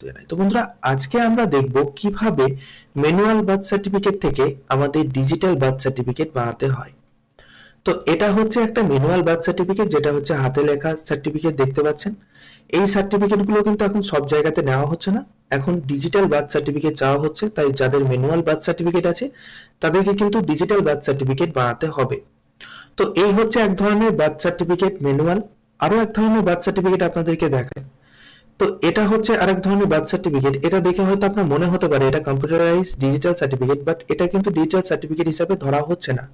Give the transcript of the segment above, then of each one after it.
জানাই। তো বন্ধুরা, আজকে আমরা দেখব কিভাবে ম্যানুয়াল বার্থ সার্টিফিকেট থেকে আমাদের ডিজিটাল বার্থ সার্টিফিকেট বানাতে হয়। তো এটা হচ্ছে একটা ম্যানুয়াল বার্থ সার্টিফিকেট, যেটা হচ্ছে হাতে লেখা সার্টিফিকেট দেখতে পাচ্ছেন। এই সার্টিফিকেটগুলো কিন্তু এখন সব জায়গাতে নেওয়া হচ্ছে না, এখন ডিজিটাল বার্থ সার্টিফিকেট চাওয়া হচ্ছে। তাই যাদের ম্যানুয়াল বার্থ সার্টিফিকেট আছে তাদেরকে কিন্তু ডিজিটাল বার্থ সার্টিফিকেট বানাতে হবে। তো এই হচ্ছে এক ধরনের বার্থ সার্টিফিকেট ম্যানুয়াল। আরো এক ধরনের বার্থ সার্টিফিকেট আপনাদেরকে দেখায়। তো এটা হচ্ছে আরেক ধরনের বার্থ সার্টিফিকেট। এটা দেখে হয়তো আপনার মনে হতে পারে এটা কম্পিউটারাইজ ডিজিটাল সার্টিফিকেট, বাট এটা কিন্তু ডিজিটাল সার্টিফিকেট হিসাবে ধরা হচ্ছে না।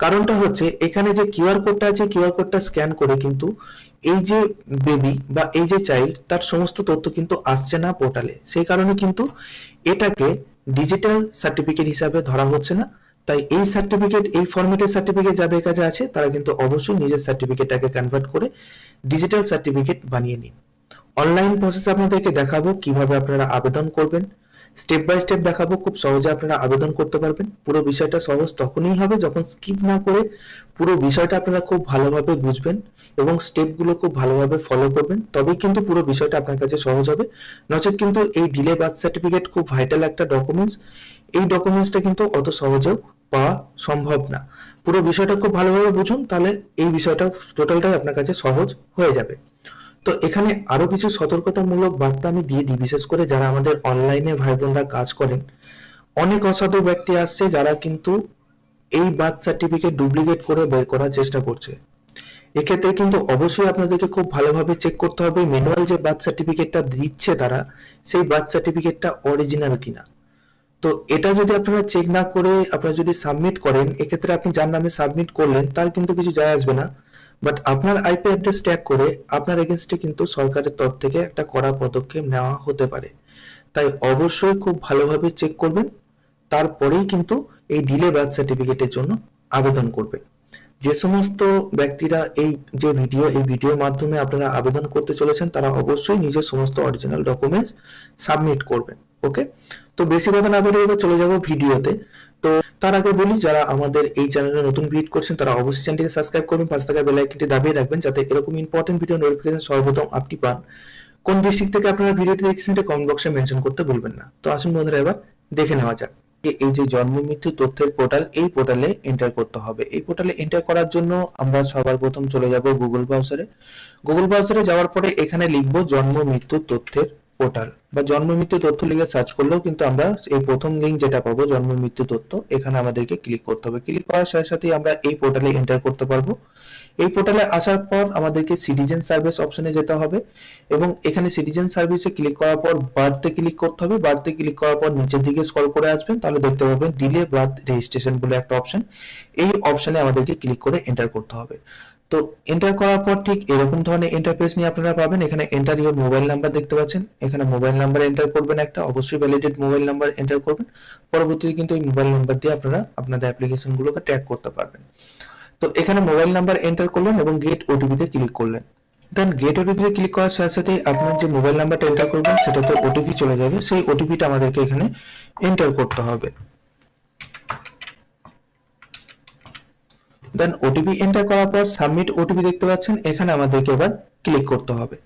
কারণটা হচ্ছে এখানে যে কিউআর কোডটা আছে, কিউআর কোডটা স্ক্যান করে কিন্তু এই যে বেবি বা এই যে চাইল্ড, তার সমস্ত তথ্য কিন্তু আসছে না পোর্টালে। সেই কারণে কিন্তু এটাকে ডিজিটাল সার্টিফিকেট হিসাবে ধরা হচ্ছে না। তাই এই সার্টিফিকেট, এই ফরম্যাটের সার্টিফিকেট যাদের কাছে আছে তারা কিন্তু অবশ্যই নিজের সার্টিফিকেটটাকে কনভার্ট করে ডিজিটাল সার্টিফিকেট বানিয়ে নিন। অনলাইন প্রসেস আপনাদেরকে দেখাবো কিভাবে আপনারা আবেদন করবেন, স্টেপ বাই স্টেপ দেখাবো, খুব সহজে আপনারা আবেদন করতে পারবেন। পুরো বিষয়টা সহজ তখনই হবে যখন স্কিপ না করে পুরো বিষয়টা আপনারা খুব ভালোভাবে বুঝবেন এবং স্টেপগুলো খুব ভালোভাবে ফলো করবেন, তবেই কিন্তু পুরো বিষয়টা আপনার কাছে সহজ হবে। নচেত কিন্তু এই ডিলে বার্থ সার্টিফিকেট খুব ভাইটাল একটা ডকুমেন্টস, এই ডকুমেন্টসটা কিন্তু অত সহজেও পাওয়া সম্ভব না। পুরো বিষয়টা খুব ভালোভাবে বুঝুন, তাহলে এই বিষয়টা টোটালটাই আপনার কাছে সহজ হয়ে যাবে। তো এখানে আরো কিছু সতর্কতামূলক বার্তা আমি দিয়ে দিই, বিশেষ করে যারা আমাদের অনলাইনে ভাই বোনরা কাজ করেন। অনেক অসাধু ব্যক্তি আসছে যারা কিন্তু এই বার্থ সার্টিফিকেট ডুপ্লিকেট করে বের করার চেষ্টা করছে। এক্ষেত্রে কিন্তু অবশ্যই আপনাদেরকে খুব ভালোভাবে চেক করতে হবে ম্যানুয়াল যে বার্থ সার্টিফিকেটটা দিচ্ছে তারা, সেই বার্থ সার্টিফিকেটটা অরিজিনাল কিনা। তো এটা যদি আপনারা চেক না করে আপনারা যদি সাবমিট করেন, এক্ষেত্রে আপনি যার নামে সাবমিট করলেন তার কিন্তু কিছু যায় আসবে না, বাট আপনার আইপি অ্যাড্রেস ট্যাগ করে আপনার এগেনস্টে কিন্তু সরকারের তরফ থেকে একটা কড়া পদক্ষেপ নেওয়া হতে পারে। তাই অবশ্যই খুব ভালোভাবে চেক করবেন, তারপরেই কিন্তু এই ডিলে বার্থ সার্টিফিকেটের জন্য আবেদন করবেন। যে সমস্ত ব্যক্তিরা এই যে এই ভিডিওর মাধ্যমে আপনারা আবেদন করতে চলেছেন তারা অবশ্যই নিজের সমস্ত অরিজিনাল ডকুমেন্টস সাবমিট করবেন। ওকে, তো বেশি কথা না বলে এবার চলে যাব ভিডিওতে। তো তার আগে বলি, যারা আমাদের এই চ্যানেলে নতুন ভিজিট করছেন তারা অবশ্যই চ্যানেলটিকে সাবস্ক্রাইব করবেন, পাশে থাকা বেল আইকনটি দাবিয়ে রাখবেন যাতে এরকম ইম্পর্টেন্ট ভিডিও নোটিফিকেশন সর্বপ্রথম আপনি পান। কোন ডিস্ট্রিক্ট থেকে আপনারা ভিডিওটি দেখছেন এটা কমেন্ট বক্সে মেনশন করতে ভুলবেন না। তো আসুন বন্ধুরা, এবার দেখে নেওয়া যাক। এই যে জন্ম মৃত্যু তথ্যের পোর্টাল, এই পোর্টালে এন্টার করতে হবে। এই পোর্টালে এন্টার করার জন্য আমরা সবার প্রথম চলে যাব গুগল ব্রাউজারে। গুগল ব্রাউজারে যাওয়ার পরে এখানে লিখব জন্ম মৃত্যু তথ্যের পোর্টাল বা জন্ম মৃত্যু তথ্য লিখে সার্চ করলেও কিন্তু আমরা এই প্রথম লিঙ্ক যেটা পাবো জন্ম মৃত্যু তথ্য, এখানে আমাদেরকে ক্লিক করতে হবে। ক্লিক করার সাথে সাথে আমরা এই পোর্টালে এন্টার করতে পারবো। এই পোর্টালে আসার পর আমাদেরকে সিটিজেন সার্ভিস অপশনে যেতে হবে এবং এখানে সিটিজেন সার্ভিসে ক্লিক করার পর বার্থে ক্লিক করতে হবে। বার্থে ক্লিক করার পর নিচের দিকে স্ক্রল করে আসবেন, তাহলে দেখতে পাবেন ডিলে বার্থ রেজিস্ট্রেশন বলে একটা অপশন। এই অপশনে আমাদেরকে ক্লিক করে এন্টার করতে হবে। তো এন্টার করার পর ঠিক এরকম ধরনের ইন্টারফেস নিয়ে আপনারা পাবেন। এখানে এন্টার ইউর মোবাইল নাম্বার দেখতে পাচ্ছেন, এখানে মোবাইল নাম্বার এন্টার করবেন একটা, অবশ্যই ভ্যালিডেট মোবাইল নাম্বার এন্টার করবেন। পরবর্তীতে কিন্তু এই মোবাইল নাম্বার দিয়ে আপনারা আপনাদের অ্যাপ্লিকেশন গুলোকে ট্র্যাক করতে পারবেন। তো এখানে মোবাইল নাম্বার এন্টার করলেন এবং গেট ওটিপি তে ক্লিক করলেন। দেন গেট ওটিপি তে ক্লিক করার সাথে সাথে আপনার যে মোবাইল নাম্বারটা এন্টার করবেন সেটাতে ওটিপি চলে যাবে, সেই ওটিপিটা আমাদেরকে এখানে এন্টার করতে হবে। দেন ওটিপি এন্টার করার পর সাবমিট ওটিপি দেখতে পাচ্ছেন, এখানে আমাদেরকে এবার ক্লিক করতে হবে।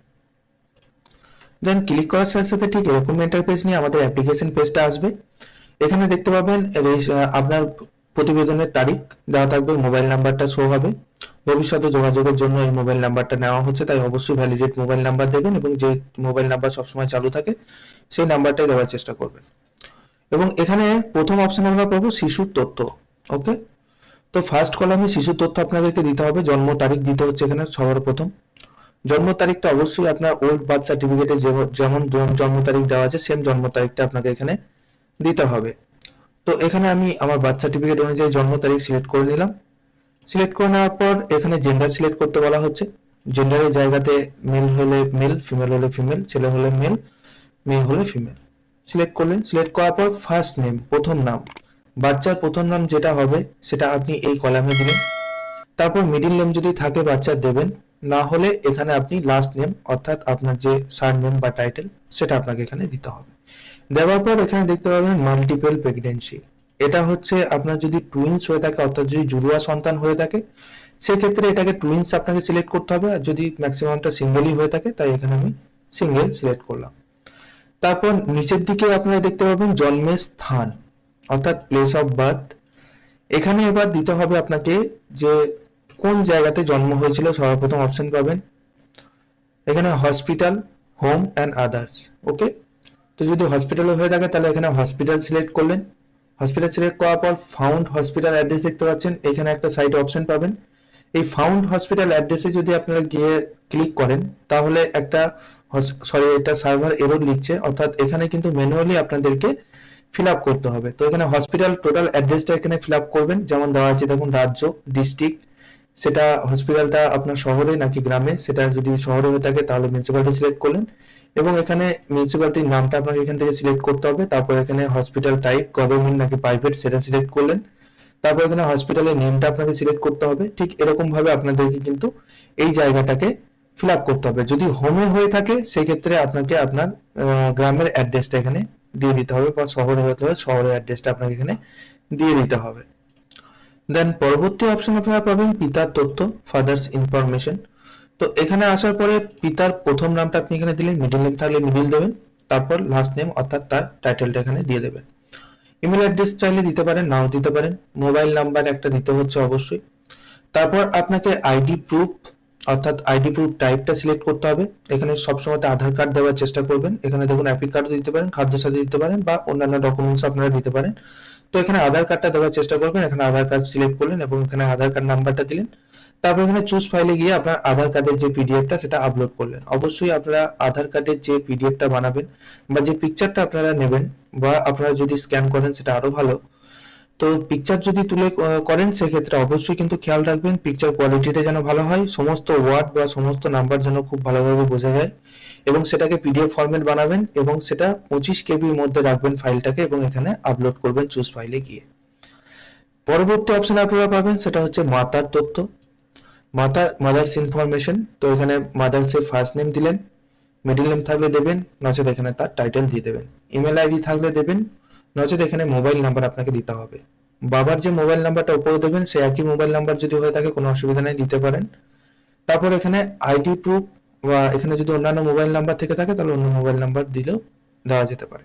দেন ক্লিক করার সাথে সাথে ঠিক এরকম ইন্টারফেস নিয়ে আমাদের অ্যাপ্লিকেশন পেজটা আসবে। এখানে দেখতে পাবেন আপনার প্রতিবেদনের তারিখ দেওয়া থাকবে, মোবাইল নাম্বারটা শো হবে। ভবিষ্যতে যোগাযোগের জন্য এই মোবাইল নাম্বারটা নেওয়া হচ্ছে, তাই অবশ্যই ভ্যালিডেট মোবাইল নাম্বার দেবেন এবং যে মোবাইল নাম্বার সবসময় চালু থাকে সেই নাম্বারটাই দেওয়ার চেষ্টা করবেন। এবং এখানে প্রথম অপশনে আমরা পাবো শিশুর তথ্য। ওকে, তো ফার্স্ট কলামে শিশুর তথ্য আপনাদেরকে দিতে হবে। জন্ম তারিখ দিতে হচ্ছে এখানে সবার প্রথম। জন্ম তারিখটা অবশ্যই আপনার ওল্ড বার্থ সার্টিফিকেটে যেমন জন্ম তারিখ দেওয়া আছে সেম জন্ম তারিখটা আপনাকে এখানে দিতে হবে। তো এখানে আমি আমার বার্থ সার্টিফিকেট অনুযায়ী জন্ম তারিখ সিলেক্ট করে নিলাম। সিলেক্ট করে নেওয়ার পর এখানে জেন্ডার সিলেক্ট করতে বলা হচ্ছে। জেন্ডারের জায়গাতে মেল হলে মেল, ফিমেল হলে ফিমেল, ছেলে হলে মেল, মেয়ে হলে ফিমেল সিলেক্ট করলেন। সিলেক্ট করার পর ফার্স্ট নেম, প্রথম নাম, বাচ্চার প্রথম নাম যেটা হবে সেটা আপনি এই কলামে দিলেন। তারপর মিডিল নেম যদি থাকে বাচ্চার দেবেন, না হলে এখানে আপনি লাস্ট নেম অর্থাৎ আপনার যে সার নেম বা টাইটেল সেটা আপনাকে এখানে দিতে হবে। দেওয়ার পর এখানে দেখতে পাবেন মাল্টিপল প্রেগন্যান্সি। এটা হচ্ছে আপনার যদি টুইন্স হয়ে থাকে অর্থাৎ যদি জুড়ুয়া সন্তান হয়ে থাকে সেক্ষেত্রে এটাকে টুইন্স আপনাকে সিলেক্ট করতে হবে, আর যদি ম্যাক্সিমামটা সিঙ্গেলই হয়ে থাকে তাই এখানে আমি সিঙ্গেল সিলেক্ট করলাম। তারপর নিচের দিকে আপনারা দেখতে পাবেন জন্মের স্থান অর্থাৎ প্লেস অফ বার্থ। এখানে এবার দিতে হবে আপনাকে যে কোন জায়গাতে জন্ম হয়েছিল। সর্বপ্রথম অপশন পাবেন এখানে হসপিটাল, হোম অ্যান্ড আদার্স। ওকে, তো যদি হসপিটালে হয়ে থাকে তাহলে এখানে হসপিটাল সিলেক্ট করলেন। হসপিটাল সিলেক্ট করার পর ফাউন্ড হসপিটাল অ্যাড্রেস দেখতে পাচ্ছেন, এখানে একটা সাইড অপশন পাবেন। এই ফাউন্ড হসপিটাল অ্যাড্রেসে যদি আপনারা গিয়ে ক্লিক করেন তাহলে একটা এটা সার্ভার এরর লিখছে, অর্থাৎ এখানে কিন্তু ম্যানুয়ালি আপনাদেরকে ফিল আপ করতে হবে। তো এখানে হসপিটাল টোটাল অ্যাড্রেসটা এখানে ফিল আপ করবেন, যেমন দেওয়া আছে দেখুন রাজ্য, ডিস্ট্রিক্ট, সেটা হসপিটালটা আপনার শহরে নাকি গ্রামে, সেটা যদি শহরে হয়ে থাকে তাহলে মিউনিসিপ্যালিটি সিলেক্ট করলেন এবং এখানে মিউনিসিপ্যালিটির নামটা আপনাকে এখান থেকে সিলেক্ট করতে হবে। তারপর এখানে হসপিটাল টাইপ গভর্নমেন্ট নাকি প্রাইভেট সেটা সিলেক্ট করলেন। তারপর এখানে হসপিটালের নেমটা আপনাকে সিলেক্ট করতে হবে। ঠিক এরকম ভাবে আপনাদেরকে কিন্তু এই জায়গাটাকে ফিল আপ করতে হবে। যদি হোমে হয়ে থাকে সেক্ষেত্রে আপনাকে আপনার গ্রামের অ্যাড্রেসটা এখানে দিয়ে দিতে হবে, বা শহরে হতে হবে শহরের অ্যাড্রেসটা আপনাকে এখানে দিয়ে দিতে হবে। দেন পরবর্তী অপশন আপনারা পাবেন পিতার তথ্য, ফাদার্স ইনফরমেশন। তো এখানে আসার পরে পিতার প্রথম নামটা আপনি এখানে দিলেন, মিডল নেম থাকলে মিডল দেবেন, তারপর লাস্ট নেম অর্থাৎ তার টাইটেলটা এখানে দিয়ে দেবেন। ইমেল অ্যাড্রেস চাইলে দিতে পারেন, নাও দিতে পারেন। মোবাইল নাম্বার একটা দিতে হচ্ছে অবশ্যই। তারপর আপনাকে আইডি প্রুফ অর্থাৎ আইডি প্রুফ টাইপটা সিলেক্ট করতে হবে। এখানে সবসময় আধার কার্ড দেওয়ার চেষ্টা করবেন। এখানে দেখুন অ্যাপিক কার্ড দিতে পারেন, খাদ্য সাথী দিতে পারেন, বা অন্যান্য ডকুমেন্টস আপনারা দিতে পারেন। তো এখানে আধার কার্ডটা দেওয়ার চেষ্টা করবেন। এখানে আধার কার্ড সিলেক্ট করলেন এবং এখানে আধার কার্ড নাম্বারটা দিলেন। তারপর এখানে চুজ ফাইলে গিয়ে আপনার আধার কার্ডের যে পিডিএফটা সেটা আপলোড করলেন। অবশ্যই আপনারা আধার কার্ডের যে পিডিএফটা বানাবেন বা যে পিকচারটা আপনারা নেবেন, বা আপনারা যদি স্ক্যান করেন সেটা আরো ভালো। তো পিকচার যদি তুলে করেন সেক্ষেত্রে অবশ্যই কিন্তু খেয়াল রাখবেন পিকচার কোয়ালিটিটা যেন ভালো হয়, সমস্ত ওয়ার্ড বা সমস্ত নাম্বার যেন খুব ভালোভাবে বোঝা যায়, এবং সেটাকে পিডিএফ ফরম্যাট বানাবেন এবং সেটা 25 কেবির মধ্যে রাখবেন ফাইলটাকে, এবং এখানে আপলোড করবেন চুজ ফাইলে গিয়ে। পরবর্তী অপশন আপনারা পাবেন সেটা হচ্ছে মাতার তথ্য, মাদার্স ইনফরমেশন। তো এখানে মাদার্সের ফার্স্ট নেম দিলেন, মিডল নেম থাকলে দেবেন, নচেত এখানে তার টাইটেল দিয়ে দেবেন। ইমেল আইডি থাকলে দেবেন, নচেত এখানে মোবাইল নাম্বার আপনাকে দিতে হবে। বাবার যে মোবাইল নাম্বারটা উপরে দেবেন সে একই মোবাইল নাম্বার যদি হয়ে থাকে কোনো অসুবিধা নেই, দিতে পারেন। তারপর এখানে আইডি প্রুফ, বা এখানে যদি অন্যান্য মোবাইল নাম্বার থেকে থাকে তাহলে অন্য মোবাইল নাম্বার দিলেও দেওয়া যেতে পারে।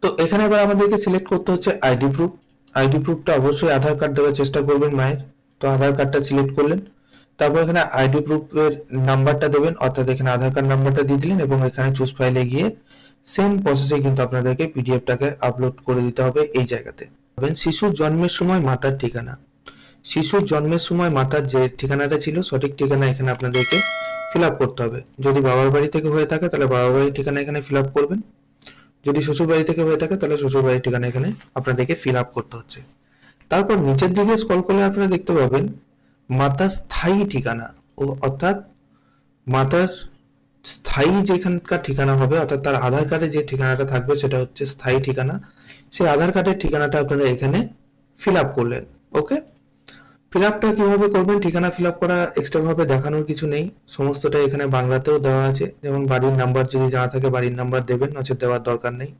তো এখানে এবার আমাদেরকে সিলেক্ট করতে হচ্ছে আইডি প্রুফ। আইডি প্রুফটা অবশ্যই আধার কার্ড দেওয়ার চেষ্টা করবেন মায়ের। তো আধার কার্ডটা সিলেক্ট করলেন, তারপর এখানে আইডি প্রুফের নাম্বারটা দেবেন, অর্থাৎ এখানে আধার কার্ড নাম্বারটা দিয়ে দিলেন এবং এখানে চুজ ফাইলে গিয়ে সেম প্রসেসে কিন্তু আপনাদেরকে পিডিএফটাকে আপলোড করে দিতে হবে এই জায়গাতে। শিশুর জন্মের সময় মাতার ঠিকানা। শিশুর জন্মের সময় মাতার যে ঠিকানাটা ছিল সঠিক ঠিকানা এখানে আপনাদেরকে ফিল আপ করতে হবে। যদি বাবার বাড়ি থেকে হয়ে থাকে তাহলে বাবার বাড়ির ঠিকানা এখানে ফিল আপ করবেন, যদি শ্বশুর বাড়ি থেকে হয়ে থাকে তাহলে শ্বশুর বাড়ির ঠিকানা এখানে আপনাদেরকে ফিল আপ করতে হচ্ছে। তারপর নিচের দিকে স্ক্রল করলে আপনারা দেখতে পাবেন মাতার স্থায়ী ঠিকানা, ও অর্থাৎ মাতার স্থায়ী যেখানকার ঠিকানা হবে, অর্থাৎ তার আধার কার্ডে যে ঠিকানাটা থাকবে সেটা হচ্ছে স্থায়ী ঠিকানা। সেই আধার কার্ডের ঠিকানাটা আপনারা এখানে ফিল আপ করলেন। ওকে, ফিল আপটা কিভাবে করবেন, ঠিকানা ফিল আপ করা এক্সট্রা ভাবে দেখানোর কিছু নেই, সমস্তটা এখানে বাংলাতেও দেওয়া আছে। যেমন বাড়ির নাম্বার যদি জানা থাকে বাড়ির নাম্বার দেবেন, নচেত দেওয়ার দরকার নেই।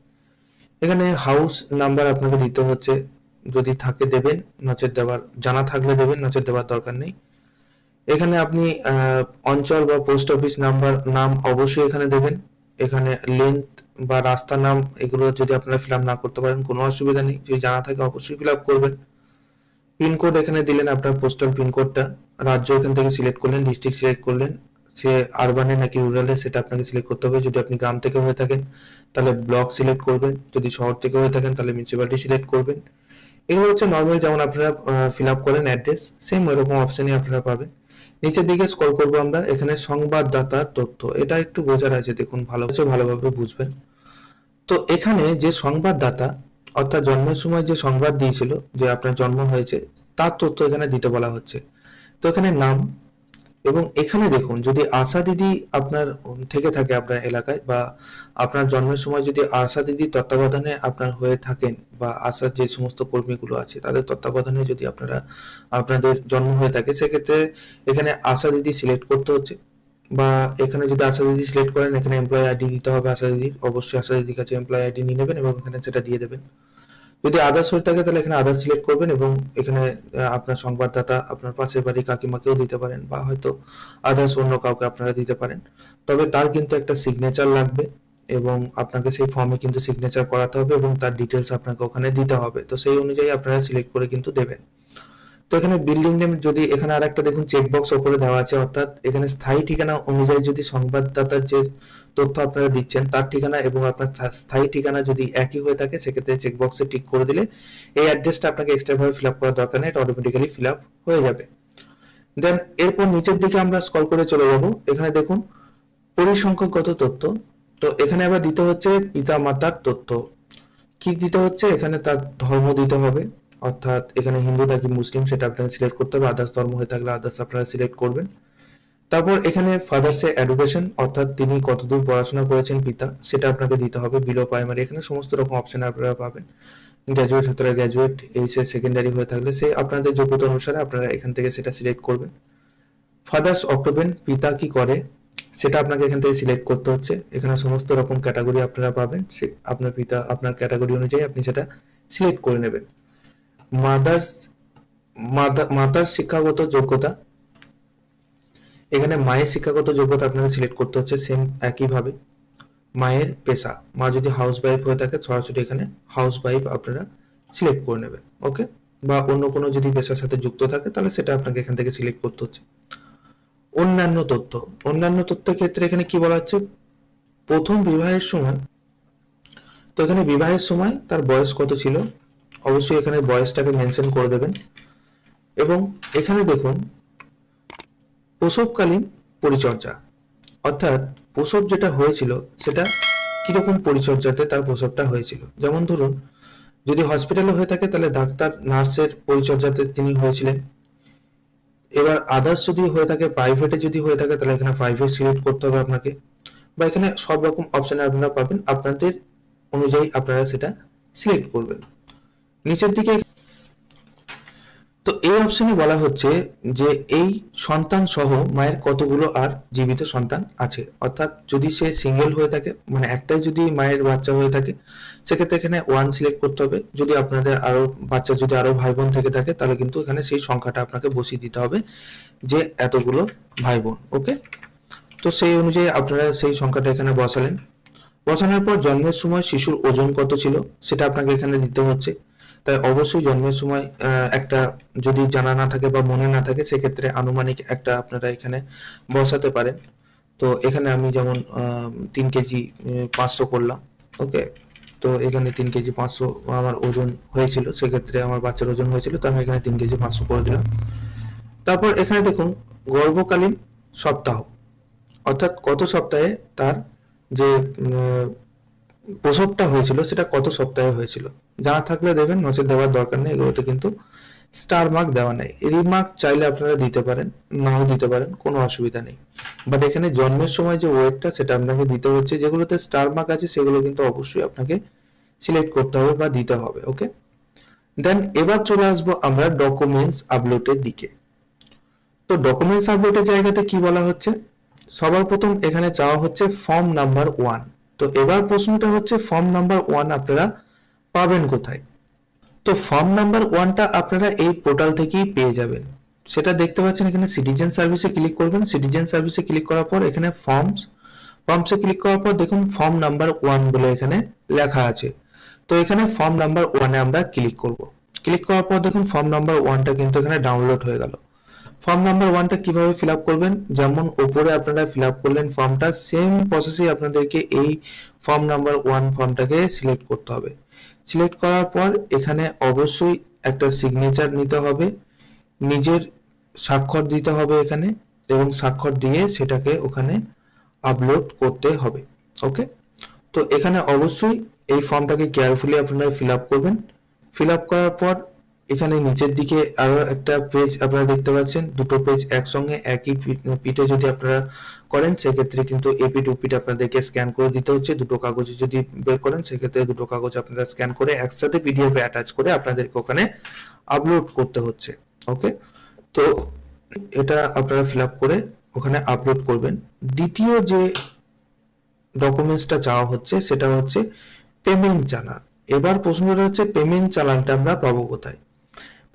এখানে হাউস নাম্বার আপনাকে দিতে হচ্ছে, যদি থাকে দেবেন, নচেত দেওয়ার জানা থাকলে দেবেন, নচেত দেওয়ার দরকার নেই। এখানে আপনি অঞ্চল বা পোস্ট অফিস নাম্বার নাম অবশ্যই এখানে দেবেন। এখানে লেন্থ বা রাস্তার নাম এগুলো যদি আপনারা ফিল আপ না করতে পারেন কোনো অসুবিধা নেই, যদি জানা থাকে অবশ্যই ফিল আপ করবেন। পিনকোড এখানে দিলেন আপনার পোস্টাল পিনকোডটা, রাজ্য এখান থেকে সিলেক্ট করলেন, ডিস্ট্রিক্ট সিলেক্ট করলেন, সে আরবানে নাকি রুরালে সেটা আপনাকে সিলেক্ট করতে হবে। যদি আপনি গ্রাম থেকে হয়ে থাকেন তাহলে ব্লক সিলেক্ট করবেন, যদি শহর থেকে হয়ে থাকেন তাহলে মিউনিসিপ্যালিটি সিলেক্ট করবেন। এগুলো হচ্ছে নর্মাল যেমন আপনারা ফিল আপ করেন অ্যাড্রেস, সেম এরকম অপশনই আপনারা পাবেন। নিচের দিকে স্ক্রল করবো আমরা, এখানে সংবাদদাতার তথ্য, এটা একটু বোঝার আছে, দেখুন ভালোভাবে বুঝবেন। তো এখানে যে সংবাদদাতা অর্থাৎ জন্মের সময় যে সংবাদ দিয়েছিল যে আপনার জন্ম হয়েছে তার তথ্য এখানে দিতে বলা হচ্ছে। তো এখানে নাম, এবং এখানে দেখুন যদি আশা দিদি আপনার থেকে থাকে আপনার এলাকায়, বা আপনার জন্মের সময় যদি আশা দিদি তত্ত্বাবধানে আপনার হয়ে থাকেন, বা আশার যে সমস্ত কর্মীগুলো আছে তাদের তত্ত্বাবধানে যদি আপনাদের জন্ম হয়ে থাকে, সেক্ষেত্রে এখানে আশা দিদি সিলেক্ট করতে হচ্ছে। বা এখানে যদি আশা দিদি সিলেক্ট করেন এখানে এমপ্লয়ি আইডি দিতে হবে আশা দিদির, অবশ্যই আশা দিদির কাছে এমপ্লয়ি আইডি নিয়ে নেবেন এবং এখানে সেটা দিয়ে দেবেন। যদি আদার্স হয়ে থাকে তাহলে এখানে আদার্স সিলেক্ট করবেন এবং এখানে আপনার সংবাদদাতা, আপনার পাশের বাড়ি কাকিমাকেও দিতে পারেন বা হয়তো আদার্স অন্য কাউকে আপনারা দিতে পারেন। তবে তার কিন্তু একটা সিগনেচার লাগবে এবং আপনাকে সেই ফর্মে কিন্তু সিগনেচার করাতে হবে এবং তার ডিটেলস আপনাকে ওখানে দিতে হবে। তো সেই অনুযায়ী আপনারা সিলেক্ট করে কিন্তু দেবেন। তো এখানে বিল্ডিং নেম, যদি এখানে আরেকটা দেখুন চেকবক্স ওপরে দেওয়া আছে, অর্থাৎ এখানে স্থায়ী ঠিকানা অনুযায়ী যদি সংবাদদাতার যে তথ্য আপনারা দিচ্ছেন তার ঠিকানা এবং আপনার স্থায়ী ঠিকানা যদি একই হয়ে থাকে সেক্ষেত্রে চেকবক্সে টিক করে দিলে এই অ্যাড্রেসটা আপনাকে এক্সট্রা ভাবে ফিল আপ করার দরকার নেই, এটা অটোমেটিক্যালি ফিল আপ হয়ে যাবে। দেন এরপর নিচের দিকে আমরা স্ক্রল করে চলে যাব। এখানে দেখুন পরিসংখ্যানগত তথ্য। তো এখানে আবার দিতে হচ্ছে পিতা মাতার তথ্য। কি দিতে হচ্ছে, এখানে তার ধর্ম দিতে হবে, অর্থাৎ এখানে হিন্দু নাকি মুসলিম সেটা আপনাকে সিলেক্ট করতে হবে। আদার্স ধর্ম হয়ে থাকলে আদার্স আপনারা সিলেক্ট করবেন। তারপর এখানে ফাদার্সের এডুকেশন, অর্থাৎ তিনি কতদূর পড়াশোনা করেছেন পিতা, সেটা আপনাকে দিতে হবে। বিলো প্রাইমারি, এখানে সমস্ত রকম অপশন আপনারা পাবেন। গ্র্যাজুয়েট হতে পারে গ্র্যাজুয়েট, এইচএস সেকেন্ডারি হয়ে থাকলে সে আপনাদের যোগ্যতা অনুসারে আপনারা এখান থেকে সেটা সিলেক্ট করবেন। ফাদার্স অক্টোপেন, পিতা কি করে সেটা আপনাকে এখান থেকে সিলেক্ট করতে হচ্ছে। এখানে সমস্ত রকম ক্যাটাগরি আপনারা পাবেন, সে আপনার পিতা আপনার ক্যাটাগরি অনুযায়ী আপনি সেটা সিলেক্ট করে নেবেন। মাদার্স মাতার শিক্ষাগত যোগ্যতা, এখানে মায়ের শিক্ষাগত যোগ্যতা আপনাকে সিলেক্ট করতে হচ্ছে সেম একইভাবে। মায়ের পেশা, মা যদি হাউস ওয়াইফ হয়ে থাকে সরাসরি এখানে হাউস ওয়াইফ আপনারা সিলেক্ট করে নেবেন। ওকে, বা অন্য কোনো যদি পেশার সাথে যুক্ত থাকে তাহলে সেটা আপনাকে এখান থেকে সিলেক্ট করতে হচ্ছে। অন্যান্য তথ্য, অন্যান্য তথ্যের ক্ষেত্রে এখানে কি বলা হচ্ছে, প্রথম বিবাহের সময়, তো এখানে বিবাহের সময় তার বয়স কত ছিল, অবশ্যই এখানে বয়সটাকে মেনশন করে দেবেন। এবং এখানে দেখুন প্রসবকালীন পরিচর্যা, অর্থাৎ প্রসব যেটা হয়েছিল সেটা কিরকম পরিচর্যাতে তার প্রসবটা হয়েছিল। যেমন ধরুন যদি হসপিটালে হয়ে থাকে তাহলে ডাক্তার নার্সের পরিচর্যাতে তিনি হয়েছিলেন। এবার আদার্স যদি হয়ে থাকে, প্রাইভেটে যদি হয়ে থাকে তাহলে এখানে প্রাইভেট সিলেক্ট করতে হবে আপনাকে, বা এখানে সব রকম অপশন আপনারা পাবেন, আপনাদের অনুযায়ী আপনারা সেটা সিলেক্ট করবেন। নিচের দিকে তো এই অপশনে বলা হচ্ছে যে এই সন্তান সহ মায়ের কতগুলো আর জীবিত সন্তান আছে, অর্থাৎ যদি সে সিঙ্গেল হয়ে থাকে মানে একটাই যদি মায়ের বাচ্চা হয়ে থাকে সেক্ষেত্রে এখানে 1 সিলেক্ট করতে হবে। যদি আপনাদের আরো বাচ্চা যদি আরো ভাই বোন থেকে থাকে তাহলে কিন্তু এখানে সেই সংখ্যাটা আপনাকে বসিয়ে দিতে হবে যে এতগুলো ভাই বোন। ওকে, তো সেই অনুযায়ী আপনারা সেই সংখ্যাটা এখানে বসালেন। বসানোর পর জন্মের সময় শিশুর ওজন কত ছিল সেটা আপনাকে এখানে দিতে হচ্ছে। তাই অবশ্যই জন্মের সময় একটা যদি জানা না থাকে বা মনে না থাকে সেক্ষেত্রে আনুমানিক একটা আপনারা এখানে বসাতে পারেন। তো এখানে আমি যেমন 3 কেজি 500 করলাম। ওকে, তো এখানে 3 কেজি 500 আমার ওজন হয়েছিল, সেক্ষেত্রে আমার বাচ্চার ওজন হয়েছিল, তো আমি এখানে 3 কেজি 500 করে দিলাম। তারপর এখানে দেখুন গর্ভকালীন সপ্তাহ, অর্থাৎ কত সপ্তাহে তার যে প্রসবটা হয়েছিল সেটা কত সপ্তাহে হয়েছিল, জানা থাকলে দেবেন, নচেত দেওয়ার দরকার নেই। এগুলোতে কিন্তু স্টার মার্ক দেওয়া নেই। রিমার্ক চাইলে আপনারা দিতে পারেন, নাও দিতে পারেন, কোনো অসুবিধা নেই। বাট এখানে জন্মের সময় যে ওয়েটটা সেটা আপনাকে দিতে হচ্ছে। যেগুলোতে স্টার মার্ক আছে সেগুলো কিন্তু অবশ্যই আপনাকে সিলেক্ট করতে হবে বা দিতে হবে। ওকে, দেন এবার চলে আসবো আমরা ডকুমেন্টস আপলোডের দিকে। তো ডকুমেন্টস আপলোডের জায়গাতে কি বলা হচ্ছে, সবার প্রথম এখানে চাওয়া হচ্ছে ফর্ম নাম্বার 1। তো এবার প্রশ্নটা হচ্ছে ফর্ম নাম্বার 1 আপনারা পাবেন কোথায়। তো ফর্ম নাম্বার 1টা আপনারা এই পোর্টাল থেকেই পেয়ে যাবেন। সেটা দেখতে পাচ্ছেন এখানে সিটিজেন সার্ভিসে ক্লিক করবেন। সিটিজেন সার্ভিসে ক্লিক করার পর এখানে ফর্মসে ক্লিক করার পর দেখুন ফর্ম নাম্বার 1 বলে এখানে লেখা আছে। তো এখানে ফর্ম নাম্বার 1 এ আমরা ক্লিক করব। ক্লিক করার পর দেখুন ফর্ম নাম্বার 1টা কিন্তু এখানে ডাউনলোড হয়ে গেল। ফর্ম নাম্বার 1টা কিভাবে ফিল আপ করবেন, যেমন উপরে আপনারা ফিল আপ করলেন ফর্মটা, সেম প্রসেসে আপনাদেরকে এই ফর্ম নাম্বার 1 ফর্মটাকে সিলেক্ট করতে হবে। সিলেক্ট করার পর এখানে অবশ্যই একটা সিগনেচার নিতে হবে, নিজের স্বাক্ষর দিতে হবে এখানে, এবং স্বাক্ষর দিয়ে সেটাকে ওখানে আপলোড করতে হবে। ওকে, তো এখানে অবশ্যই এই ফর্মটাকে কেয়ারফুলি আপনারা ফিল আপ করবেন। ফিল আপ করার পর এখানে নিচের দিকে আরো একটা পেজ আপনারা দেখতে পাচ্ছেন, দুটো পেজ একসঙ্গে একই পিটে যদি আপনারা করেন সেক্ষেত্রে কিন্তু এপি টু পিট আপনাদেরকে স্ক্যান করে দিতে হচ্ছে। দুটো কাগজ যদি বের করেন সেক্ষেত্রে দুটো কাগজ আপনারা স্ক্যান করে একসাথে পিডিএফ এ অ্যাটাচ করে আপনাদেরকে ওখানে আপলোড করতে হচ্ছে। ওকে, তো এটা আপনারা ফিল আপ করে ওখানে আপলোড করবেন। দ্বিতীয় যে ডকুমেন্টসটা চাওয়া হচ্ছে সেটা হচ্ছে পেমেন্ট জানা। এবার প্রশ্নটা হচ্ছে পেমেন্ট চালানটা আমরা পাবো কোথায়?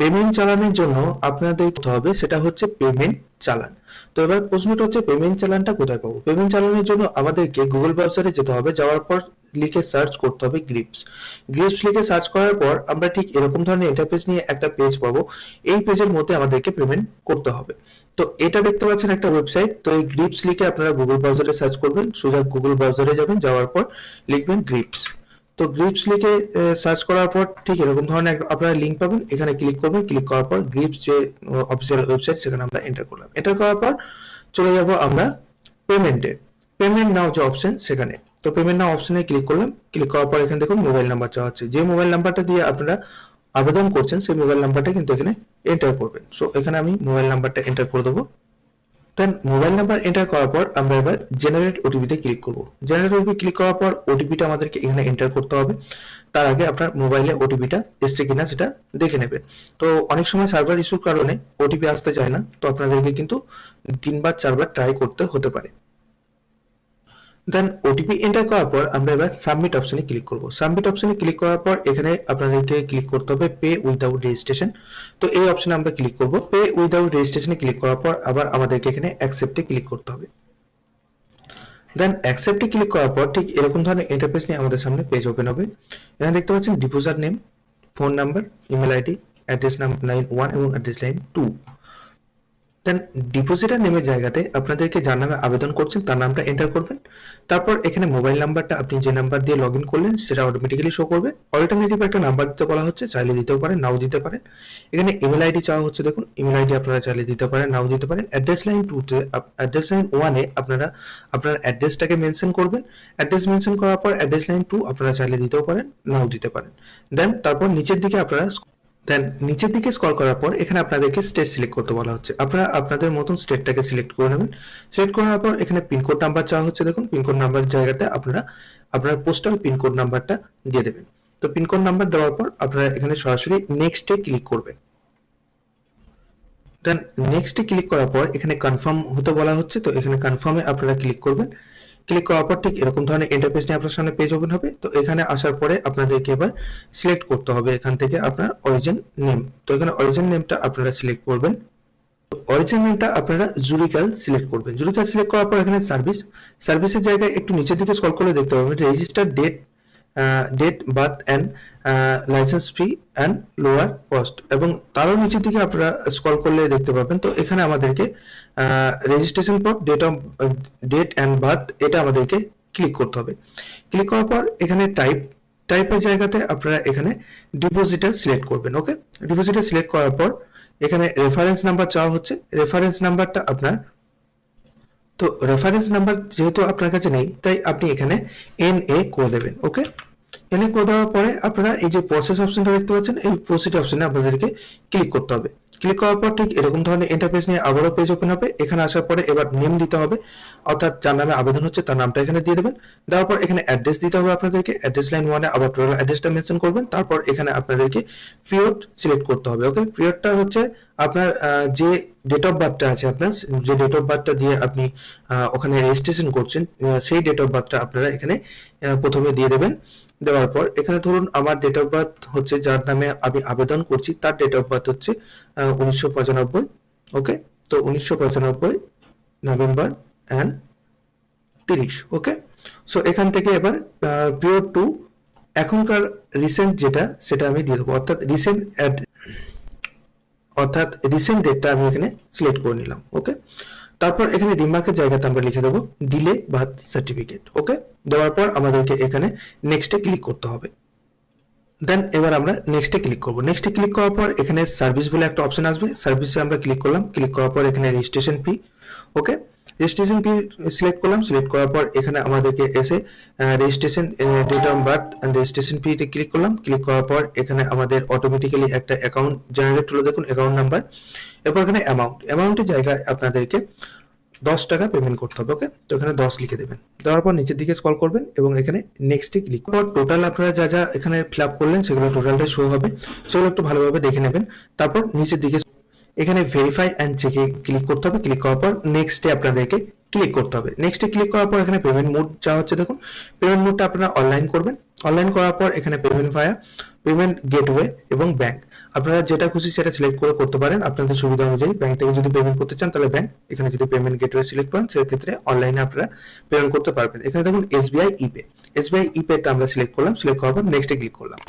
পেমেন্ট চালানের জন্য আপনাদের করতে হবে সেটা হচ্ছে পেমেন্ট চালান। তো এবার প্রশ্নটা হচ্ছে পেমেন্ট চালানটা কোথায় পাবো? পেমেন্ট চালানের জন্য আমাদেরকে গুগল ব্রাউজারে যেতে হবে, যাওয়ার পর লিখে সার্চ করতে হবে গ্রিপস। গ্রিপস লিখে সার্চ করার পর আমরা ঠিক এরকম ধরনের ইন্টারফেস নিয়ে একটা পেজ পাবো। এই পেজের মধ্যে আমাদেরকে পেমেন্ট করতে হবে। তো এটা দেখতে পাচ্ছেন একটা ওয়েবসাইট। তো এই গ্রিপস লিখে আপনারা গুগল ব্রাউজারে সার্চ করবেন, সোজা গুগল ব্রাউজারে যাবেন, যাওয়ার পর লিখবেন গ্রিপস। তো গ্রিপস লিখে সার্চ করার পর ঠিক এরকম ধরনের আপনারা লিঙ্ক পাবেন, এখানে ক্লিক করবেন। ক্লিক করার পর গ্রিপস যে অফিসিয়াল ওয়েবসাইট সেখানে আমরা এন্টার করলাম। এন্টার করার পর চলে যাব আমরা পেমেন্টে, পেমেন্ট নাও যে অপশন সেখানে। তো পেমেন্ট নাও অপশনে ক্লিক করলাম। ক্লিক করার পর এখানে দেখুন মোবাইল নাম্বার চাওয়া হচ্ছে। যে মোবাইল নাম্বারটা দিয়ে আপনারা আবেদন করছেন সেই মোবাইল নাম্বারটা কিন্তু এখানে এন্টার করবেন। সো এখানে আমি মোবাইল নাম্বারটা এন্টার করে দেবো। দেন মোবাইল নাম্বার এন্টার করার পর আমরা এবার জেনারেট ওটিপিতে ক্লিক করব। জেনারেট ওটিপি ক্লিক করার পর ওটিপিটা আমাদেরকে এখানে এন্টার করতে হবে। তার আগে আপনার মোবাইলে ওটিপিটা এসছে কিনা সেটা দেখে নেবেন। তো অনেক সময় সার্ভার ইস্যুর কারণে ওটিপি আসতে চায় না, তো আপনাদেরকে কিন্তু 3 বার 4 বার ট্রাই করতে হতে পারে। দেন ওটিপি এন্টার করার পর আমরা এবার সাবমিট অপশনে ক্লিক করব। সাবমিট অপশনে ক্লিক করার পর এখানে আপনাদেরকে ক্লিক করতে হবে পে উইদাউট রেজিস্ট্রেশন। তো এই অপশনে আমরা ক্লিক করব। পে উইদাউট রেজিস্ট্রেশনে ক্লিক করার পর আবার আমাদেরকে এখানে অ্যাকসেপ্টে ক্লিক করতে হবে। দেন অ্যাকসেপ্টে ক্লিক করার পর ঠিক এরকম ধরনের ইন্টারফেস নিয়ে আমাদের সামনে পেজ ওপেন হবে। এখানে দেখতে পাচ্ছেন depositor name, phone number, email ID, address নাম লাইন 1 এবং অ্যাড্রেস লাইন 2। দেন ডিপোজিটার নেমের জায়গাতে আপনাদেরকে যার নামে আবেদন করছেন তার নামটা এন্টার করবেন। তারপর এখানে মোবাইল নাম্বারটা আপনি যে নাম্বার দিয়ে লগ ইন করলেন সেটা অটোমেটিক্যালি শো করবে। অল্টারনেটিভ একটা নাম্বার দিতে বলা হচ্ছে, চাইলে দিতেও পারেন নাও দিতে পারেন। এখানে ইমেল আইডি চাওয়া হচ্ছে, দেখুন ইমেল আইডি আপনারা চাইলে দিতে পারেন নাও দিতে পারেন। অ্যাড্রেস লাইন 2তে অ্যাড্রেস লাইন 1-এ আপনারা আপনার অ্যাড্রেসটাকে মেনশন করবেন। অ্যাড্রেস মেনশন করার পর অ্যাড্রেস লাইন 2 আপনারা চাইলে দিতেও পারেন নাও দিতে পারেন। দেন তারপর নিচের দিকে আপনারা নিচের দিকে স্ক্রল করার পর এখানে আপনাদেরকে স্টেট সিলেক্ট করতে বলা হচ্ছে। আপনারা আপনাদের মতন স্টেটটাকে সিলেক্ট করে নেবেন। সিলেক্ট করার পর এখানে পিনকোড নাম্বার চাওয়া হচ্ছে, দেখুন পিনকোড নাম্বার জায়গাতে আপনারা আপনার পোস্টাল পিনকোড নাম্বারটা দিয়ে দেবেন। তো পিনকোড নাম্বার দেওয়ার পর আপনারা এখানে সরাসরি নেক্সটে ক্লিক করবেন। দেন নেক্সটে ক্লিক করার পর এখানে কনফার্ম হতে বলা হচ্ছে, তো এখানে কনফার্মে আপনারা ক্লিক করবেন। ক্লিক করার পর ঠিক এরকম ধরনের ইন্টারফেস নিয়ে আপনার সামনে পেজ ওপেন হবে। তো এখানে আসার পরে আপনাদেরকে এবার সিলেক্ট করতে হবে এখান থেকে আপনার অরিজিন নেম। তো এখানে অরিজিন নেমটা আপনারা সিলেক্ট করবেন। অরিজিন নেমটা আপনারা জুরিকাল সিলেক্ট করবেন। জুরিকাল সিলেক্ট করার পর এখানে সার্ভিসের জায়গায় একটু নিচের দিকে স্ক্রল করলে দেখতে পাবেন register date birth and licence fee and lower cost, এবং তারও নিচের দিকে আপনারা স্ক্রল করলে দেখতে পাবেন। তো এখানে আমাদেরকে registration for date and birth এটা আমাদেরকে ক্লিক করতে হবে। ক্লিক করার পর এখানে টাইপের জায়গাতে আপনারা এখানে ডিপোজিটার সিলেক্ট করবেন। ওকে, ডিপোজিটার সিলেক্ট করার পর এখানে রেফারেন্স নাম্বার চাওয়া হচ্ছে। রেফারেন্স নাম্বারটা আপনার, তো রেফারেন্স নাম্বার যেহেতু আপনার কাছে নেই তাই আপনি এখানে NA করে দেবেন। ওকে, NA করে দেওয়ার পরে আপনারা এই যে প্রসেস অপশনটা দেখতে পাচ্ছেন, এই প্রসিড অপশনে আপনাদেরকে ক্লিক করতে হবে। ক্লিক করার পর ঠিক এরকম ধরনের ইন্টারফেস নিয়ে আবারও পেজ ওপেন হবে। এখানে আসার পরে এবার নেম দিতে হবে, অর্থাৎ যার নামে আবেদন হচ্ছে তার নামটা এখানে দিয়ে দেবেন। দেওয়ার পর এখানে অ্যাড্রেস দিতে হবে আপনাদেরকে। অ্যাড্রেস লাইন 1-এ আবার টোটাল অ্যাড্রেসটা মেনশন করবেন। তারপর এখানে আপনাদেরকে পিরিয়ড সিলেক্ট করতে হবে। ওকে, পিরিয়ডটা হচ্ছে আপনার যে ডেট অফ বার্থটা আছে, আপনার যে ডেট অফ বার্থটা দিয়ে আপনি ওখানে রেজিস্ট্রেশন করছেন সেই ডেট অফ বার্থটা আপনারা এখানে প্রথমে দিয়ে দেবেন। দেওয়ার পর এখানে ধরুন আমার ডেট অফ বার্থ হচ্ছে, যার নামে আমি আবেদন করছি তার ডেট অফ বার্থ হচ্ছে 1995। ওকে, তো 1995 নভেম্বর অ্যান্ড 30। ওকে, সো এখান থেকে এবার পিরিয়ড টু এখনকার রিসেন্ট যেটা সেটা আমি দিয়ে দেবো, অর্থাৎ রিসেন্ট ডেটটা আমি এখানে সিলেক্ট করে নিলাম। ওকে, তারপর এখানে রিমার্কের জায়গাতে আমরা লিখে দেবো ডিলে বার্থ সার্টিফিকেট। ওকে, দেওয়ার পর আমাদেরকে এখানে নেক্সটে ক্লিক করতে হবে। দেন এবার আমরা নেক্সটে ক্লিক করব। নেক্সটে ক্লিক করার পর এখানে সার্ভিস বলে একটা অপশন আসবে, সার্ভিসে আমরা ক্লিক করলাম। ক্লিক করার পর এখানে registration fee. Okay, registration fee select করলাম। সিলেক্ট করার পর এখানে আমাদেরকে এসে registration date of birth and registration ফিতে ক্লিক করলাম। ক্লিক করার পর এখানে আমাদের অটোমেটিক্যালি একটা অ্যাকাউন্ট জেনারেট হলো, দেখুন অ্যাকাউন্ট নাম্বার। এরপর এখানে অ্যামাউন্টের জায়গায় আপনাদেরকে 10 টাকা পেমেন্ট করতে হবে। ওকে, তো এখানে 10 লিখে দেবেন। দেওয়ার পর নিচের দিকে স্ক্রল করবেন এবং এখানে নেক্সটে ক্লিক করুন। টোটাল আপনারা যা যা এখানে ফিল আপ করলেন সেগুলো টোটালটা শো হবে, সেগুলো একটু ভালোভাবে দেখে নেবেন। তারপর নিচের দিকে এখানে ভেরিফাই অ্যান্ড চেকে ক্লিক করতে হবে। ক্লিক করার পর নেক্সটে আপনাদেরকে ক্লিক করতে হবে। নেক্সটে ক্লিক করার পর এখানে পেমেন্ট মোড চাওয়া হচ্ছে, দেখুন পেমেন্ট মোডটা আপনারা অনলাইন করবেন। অনলাইন করার পর এখানে পেমেন্ট ভায়া, পেমেন্ট গেটওয়ে এবং ব্যাংক, আপনারা যেটা খুশি সেটা সিলেক্ট করে করতে পারেন আপনাদের সুবিধা অনুযায়ী। ব্যাংক থেকে যদি পেমেন্ট করতে চান তাহলে ব্যাংক, এখানে যদি পেমেন্ট গেটওয়ে সিলেক্ট করেন সেক্ষেত্রে অনলাইনে আপনারা পেমেন্ট করতে পারবেন। এখানে দেখুন এসবিআই ইপে, এসবিআই ইপেটা আমরা সিলেক্ট করলাম, সিলেক্ট করার পর নেক্সটে ক্লিক করলাম।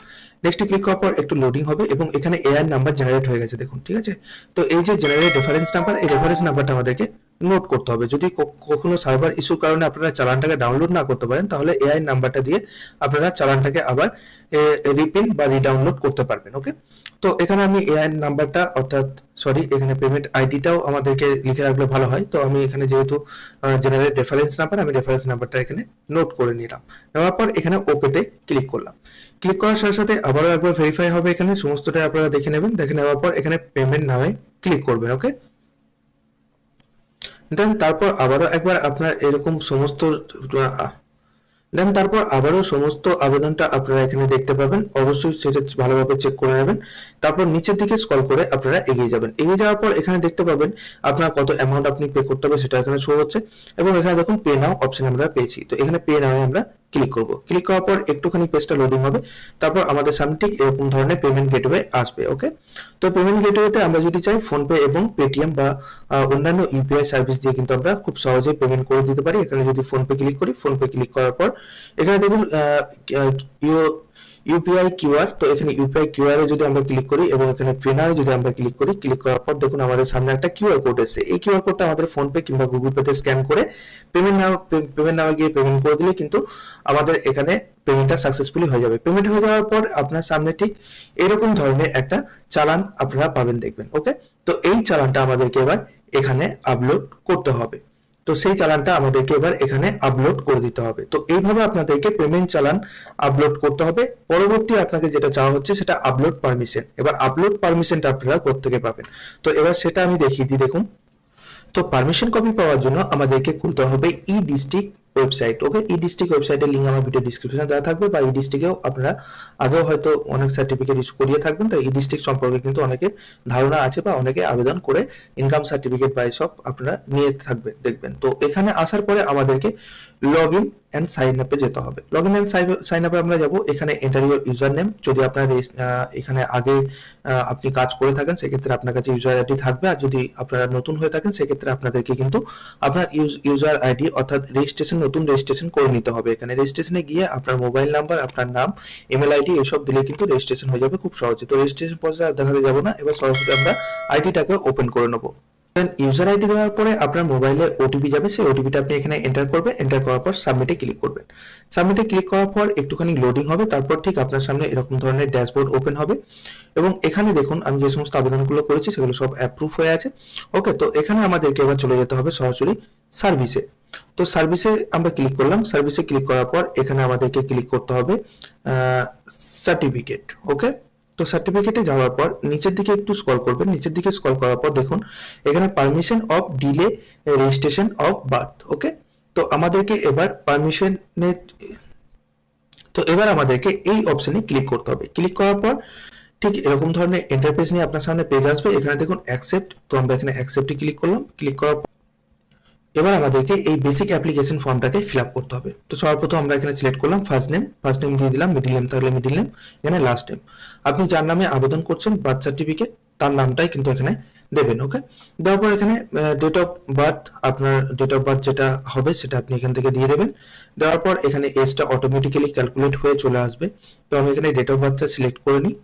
নেক্সটে ক্লিক করার পর একটু লোডিং হবে এবং এখানে এআই নাম্বার জেনারেট হয়ে গেছে দেখুন, ঠিক আছে। তো এই যে জেনারেট রেফারেন্স নাম্বার, এই রেফারেন্স নাম্বারটা আমাদেরকে নোট করতে হবে। যদি কখনো সার্ভার ইস্যুর কারণে আপনারা চালানটাকে ডাউনলোড না করতে পারেন তাহলে এআই নাম্বারটা দিয়ে আপনারা চালানটাকে আবার রিপ্রিন্ট বা রিডাউনলোড করতে পারবেন। ওকে, তো এখানে আমি এআই নাম্বারটা অর্থাৎ সরি এখানে পেমেন্ট আইডিটাও আমাদেরকে লিখে রাখলে ভালো হয়। তো আমি এখানে যেহেতু জেনারেট রেফারেন্স নাম্বার, আমি রেফারেন্স নাম্বারটা এখানে নোট করে নিলাম। নেওয়ার পর এখানে ওকেতে ক্লিক করলাম। ক্লিক করার সাথে সাথে আবারও একবার ভেরিফাই হবে, এখানে সমস্তটাই আপনারা দেখে নেবেন। দেখে নেওয়ার পর এখানে পেমেন্ট নামে ক্লিক করবেন। ওকে, দেন তারপর আবারও একবার আপনার এরকম সমস্ত দেন তারপর আবারও সমস্ত আবেদনটা আপনারা এখানে দেখতে পাবেন। অবশ্যই সেটা ভালোভাবে চেক করে নেবেন। তারপর নিচের দিকে স্ক্রল করে আপনারা এগিয়ে যাবেন। এগিয়ে যাওয়ার পর এখানে দেখতে পাবেন আপনার কত অ্যামাউন্ট আপনি পে করতে হবে সেটা এখানে শো হচ্ছে এবং এখানে দেখুন পে নাও অপশন আমরা পেয়েছি। তো এখানে পে নাও আমরা ক্লিক করব। ক্লিক করার পর একটুখানি পেজটা লোডিং হবে, তারপর আমাদের সামনে ঠিক এরকম ধরনের পেমেন্ট গেটওয়ে আসবে। ওকে, তো পেমেন্ট গেটওয়েতে আমরা যদি চাই ফোনপে এবং পেটিএম বা অন্যান্য ইউপিআই সার্ভিস দিয়ে কিন্তু আমরা খুব সহজেই পেমেন্ট করে দিতে পারি। এখানে যদি ফোনপে ক্লিক করি, ফোনপে ক্লিক করার পর এখানে দেখুন ইউপিআই কিউআর, তো এখানে ইউপিআই কিউআর এ যদি আমরা ক্লিক করি এবং এখানে পে নাও যদি আমরা ক্লিক করি, ক্লিক করার পর দেখুন আমাদের সামনে একটা কিউআর কোড এসেছে। এই কিউআর কোডটা আমাদের ফোনপে কিংবা গুগল পেতে স্ক্যান করে পেমেন্ট নাও গিয়ে পেমেন্ট করে দিলে কিন্তু আমাদের এখানে পেমেন্টটা সাকসেসফুলি হয়ে যাবে। পেমেন্ট হয়ে যাওয়ার পর আপনার সামনে ঠিক এরকম ধরনের একটা চালান আপনারা পাবেন দেখবেন। ওকে, তো এই চালানটা আমাদেরকে এবার এখানে আপলোড করতে হবে। তো সেই চালানটা আমাদেরকে এবার এখানে আপলোড করে দিতে হবে। তো এইভাবে আপনাদেরকে পেমেন্ট চালান আপলোড করতে হবে। পরবর্তী আপনাকে যেটা চাওয়া হচ্ছে সেটা আপলোড পারমিশন। এবার আপলোড পারমিশনটা আপনারা কোত্থেকে পাবেন, তো এবার সেটা আমি দেখিয়ে দিই। দেখুন, তো পারমিশন কপি পাওয়ার জন্য আমাদেরকে খুলতে হবে ই ডিস্ট্রিক্ট ওয়েবসাইট। ওকে, ই ডিস্ট্রিক্ট ওয়েবসাইটের লিঙ্ক আমার ভিডিও ডিসক্রিপশনে দেওয়া থাকবে, বা ই ডিস্ট্রিক্টেও আপনারা আগেও হয়তো অনেক সার্টিফিকেট ইস্যু করিয়ে থাকবেন। তো ই ডিস্ট্রিক্ট সম্পর্কে কিন্তু অনেকের ধারণা আছে বা অনেকে আবেদন করে ইনকাম সার্টিফিকেট বা এসব আপনারা নিয়ে থাকবেন দেখবেন। তো এখানে আসার পরে আমাদেরকে লগ ইন অ্যান্ড সাইন আপে যেতে হবে। লগ ইন অ্যান্ড সাইন আপে আমরা যাব। এখানে এন্টার ইউর ইউজার নেম, যদি আপনার এখানে আগে আপনি কাজ করে থাকেন সেক্ষেত্রে আপনার কাছে ইউজার আইডি থাকবে, আর যদি আপনারা নতুন হয়ে থাকেন সেক্ষেত্রে আপনাদেরকে কিন্তু আপনার ইউজার আইডি অর্থাৎ রেজিস্ট্রেশন, নতুন রেজিস্ট্রেশন করে নিতে হবে। এখানে রেজিস্ট্রেশনে গিয়ে আপনার মোবাইল নাম্বার, আপনার নাম, ইমেল আইডি এসব দিলে কিন্তু রেজিস্ট্রেশন হয়ে যাবে খুব সহজে। তো রেজিস্ট্রেশন প্রসেস আর দেখাতে যাব না, এবার সরাসরি আমরা আইডিটাকে ওপেন করে নেব। ইউজার আইডি দেওয়ার পরে আপনার মোবাইলে ওটিপি যাবে, সেই ওটিপিটা আপনি এখানে এন্টার করবেন। এন্টার করার পর সাবমিটে ক্লিক করবেন। সাবমিটে ক্লিক করার পর একটুখানি লোডিং হবে, তারপর ঠিক আপনার সামনে এরকম ধরনের ড্যাশবোর্ড ওপেন হবে এবং এখানে দেখুন আমি যে সমস্ত আবেদনগুলো করেছি সেগুলো সব অ্যাপ্রুভ হয়ে আছে। ওকে, তো এখানে আমাদেরকে এবার চলে যেতে হবে সরাসরি সার্ভিসে। তো সার্ভিসে আমরা ক্লিক করলাম। সার্ভিসে ক্লিক করার পর এখানে আমাদেরকে ক্লিক করতে হবে সার্টিফিকেট। ওকে, তো সার্টিফিকেটে যাওয়ার পর নিচের দিকে একটু স্ক্রল করবেন। নিচের দিকে স্ক্রল করার পর দেখুন এখানে permission of delay registration of birth. Okay, তো আমাদেরকে এবার পারমিশনের আমাদেরকে এই অপশনে ক্লিক করতে হবে। ক্লিক করার পর ঠিক এরকম ধরনের ইন্টারফেস নিয়ে আপনার সামনে পেজ আসবে। এখানে দেখুন অ্যাকসেপ্ট, তো আমরা এখানে অ্যাকসেপ্টে ক্লিক করলাম। ক্লিক করার পর এবার আমাদেরকে এই বেসিক অ্যাপ্লিকেশন ফর্মটাকে ফিল আপ করতে হবে। তো সর্বপ্রথম আমরা এখানে সিলেক্ট করলাম ফার্স্ট নেম দিয়ে দিলাম, মিডল নেম থাকলে মিডল নেম, এখানে লাস্ট নেম আপনি যার নামে আবেদন করছেন বার্থ সার্টিফিকেট তার নামটাই কিন্তু এখানে দেবেন। ওকে, দেওয়ার পর এখানে ডেট অফ বার্থ, আপনার ডেট অফ বার্থ যেটা হবে সেটা আপনি এখান থেকে দিয়ে দেবেন। দেওয়ার পর এখানে এজটা অটোমেটিক্যালি ক্যালকুলেট হয়ে চলে আসবে। তো আমি এখানে ডেট অফ বার্থটা সিলেক্ট করে নিই।